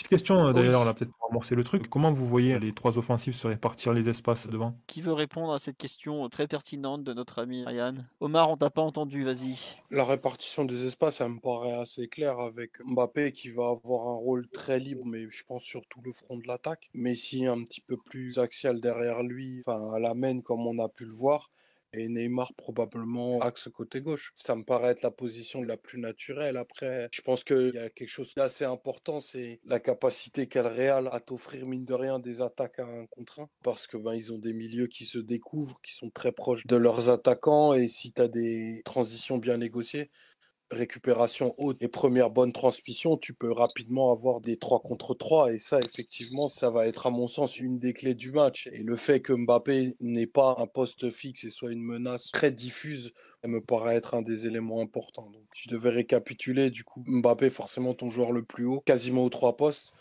Petite question Oui. d'ailleurs, là, peut-être pour amorcer le truc. Comment vous voyez les trois offensives se répartir les espaces devant? Qui veut répondre à cette question très pertinente de notre ami Ryan? Omar, on t'a pas entendu, vas-y. La répartition des espaces, ça me paraît assez clair avec Mbappé qui va avoir un rôle très libre, mais je pense sur tout le front de l'attaque. Messi un petit peu plus axial derrière lui, enfin à la main comme on a pu le voir. Et Neymar probablement axe côté gauche. Ça me paraît être la position la plus naturelle. Après, je pense qu'il y a quelque chose d'assez important, c'est la capacité qu'a le Real à t'offrir mine de rien des attaques à un contre un. Parce que ils ont des milieux qui se découvrent, qui sont très proches de leurs attaquants. Et si tu as des transitions bien négociées, récupération haute et première bonne transmission, tu peux rapidement avoir des 3 contre 3. Et ça, effectivement, ça va être, à mon sens, une des clés du match. Et le fait que Mbappé n'ait pas un poste fixe et soit une menace très diffuse, ça me paraît être un des éléments importants. Donc, je devais récapituler, du coup, Mbappé, forcément ton joueur le plus haut, quasiment aux 3 postes.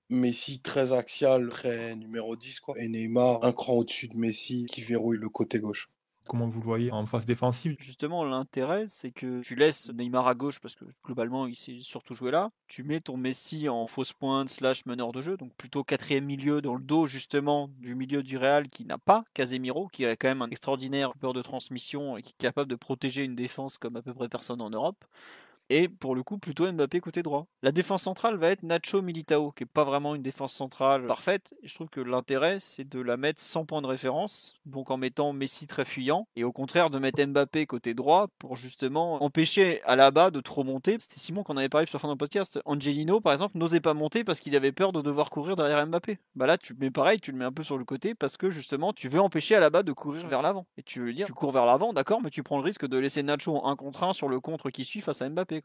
Messi, très axial, très numéro 10 quoi. Et Neymar, un cran au-dessus de Messi, qui verrouille le côté gauche. Comment vous le voyez en phase défensive? Justement, l'intérêt, c'est que tu laisses Neymar à gauche parce que globalement, il sait surtout jouer là. Tu mets ton Messi en fausse pointe slash meneur de jeu, donc plutôt quatrième milieu dans le dos justement du milieu du Real qui n'a pas Casemiro, qui a quand même un extraordinaire coupeur de transmission et qui est capable de protéger une défense comme à peu près personne en Europe. Et pour le coup, plutôt Mbappé côté droit. La défense centrale va être Nacho Militao, qui est pas vraiment une défense centrale parfaite. Et je trouve que l'intérêt, c'est de la mettre sans point de référence, donc en mettant Messi très fuyant, et au contraire de mettre Mbappé côté droit pour justement empêcher Alaba de trop monter. C'était Simon qu'on avait parlé sur fin de podcast. Angelino, par exemple, n'osait pas monter parce qu'il avait peur de devoir courir derrière Mbappé. Bah là, tu le mets pareil, tu le mets un peu sur le côté parce que justement, tu veux empêcher Alaba de courir vers l'avant. Et tu veux dire, tu cours vers l'avant, d'accord, mais tu prends le risque de laisser Nacho en 1 contre 1 sur le contre qui suit face à Mbappé.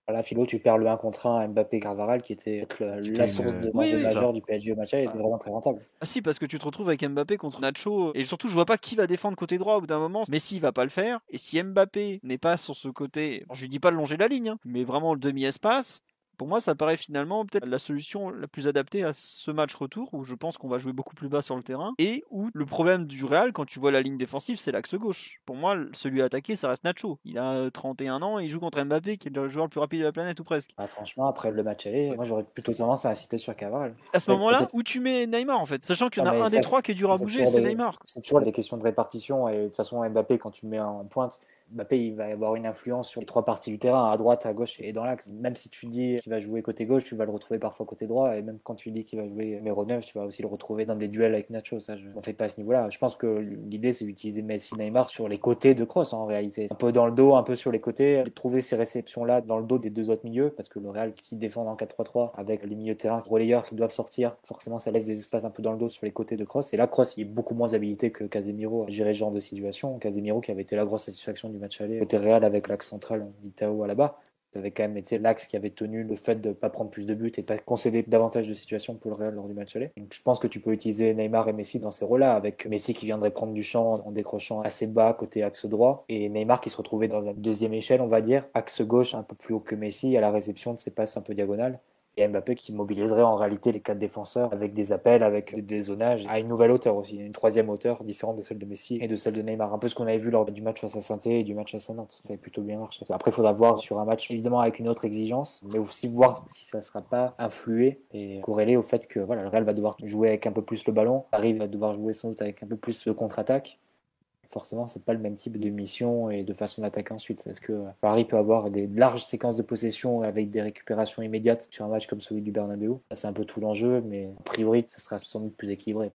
Voilà, Philo, tu perds le 1 contre 1 Mbappé-Carvaral, qui était C'était la une, source de Oui, danger oui. ça. majeur du PSG au match aller, était vraiment très rentable. Ah si, parce que tu te retrouves avec Mbappé contre Nacho, et surtout je vois pas qui va défendre côté droit au bout d'un moment. Messi va pas le faire, et si Mbappé n'est pas sur ce côté, je lui dis pas de longer la ligne, hein, mais vraiment le demi-espace, pour moi ça paraît finalement peut-être la solution la plus adaptée à ce match retour, où je pense qu'on va jouer beaucoup plus bas sur le terrain, et où le problème du Real, quand tu vois la ligne défensive, c'est l'axe gauche. Pour moi, celui à attaquer, ça reste Nacho. Il a 31 ans, et il joue contre Mbappé, qui est le joueur le plus rapide de la planète, ou presque. Ah, franchement, après le match aller, moi j'aurais plutôt tendance à insister sur Carvaral. À ce Après, moment-là, peut-être. où tu mets Neymar en fait, sachant qu'il y Non, en a mais un des ça, trois qui est dur à bouger, c'est Neymar. c'est toujours des questions de répartition. Et de toute façon, Mbappé, quand tu le mets en pointe, Mbappé, il va avoir une influence sur les trois parties du terrain, à droite, à gauche et dans l'axe. Même si tu dis qu'il va jouer côté gauche, tu vas le retrouver parfois côté droit. Et même quand tu dis qu'il va jouer numéro 9, tu vas aussi le retrouver dans des duels avec Nacho. Ça, on fait pas à ce niveau-là. Je pense que l'idée, c'est d'utiliser Messi, Neymar sur les côtés de Kroos en réalité. Un peu dans le dos, un peu sur les côtés. Trouver ces réceptions-là dans le dos des deux autres milieux. Parce que le Real, s'il défend en 4-3-3 avec les milieux de terrain relayeurs qui doivent sortir, forcément, ça laisse des espaces un peu dans le dos sur les côtés de Kroos. Et là, Kroos, il est beaucoup moins habilité que Casemiro à gérer ce genre de situation. Casemiro qui avait été la grosse satisfaction du match aller côté Real avec l'axe central Militao à la bas. Ça avait quand même été l'axe qui avait tenu le fait de ne pas prendre plus de buts et de pas concéder davantage de situations pour le Real lors du match aller. Donc je pense que tu peux utiliser Neymar et Messi dans ces rôles-là, avec Messi qui viendrait prendre du champ en décrochant assez bas côté axe droit, et Neymar qui se retrouvait dans une deuxième échelle, on va dire, axe gauche un peu plus haut que Messi, à la réception de ses passes un peu diagonales. Et Mbappé qui mobiliserait en réalité les quatre défenseurs avec des appels, avec des zonages à une nouvelle hauteur aussi, une troisième hauteur différente de celle de Messi et de celle de Neymar. Un peu ce qu'on avait vu lors du match face à Saint-Étienne et du match face à Nantes. Ça avait plutôt bien marché. Après, il faudra voir sur un match évidemment avec une autre exigence, mais aussi voir si ça ne sera pas influé et corrélé au fait que voilà, le Real va devoir jouer avec un peu plus le ballon, Paris va devoir jouer sans doute avec un peu plus de contre-attaque. Forcément, c'est pas le même type de mission et de façon d'attaquer ensuite. Est-ce que Paris peut avoir des larges séquences de possession avec des récupérations immédiates sur un match comme celui du Bernabeu? C'est un peu tout l'enjeu, mais a priori, ça sera sans doute plus équilibré.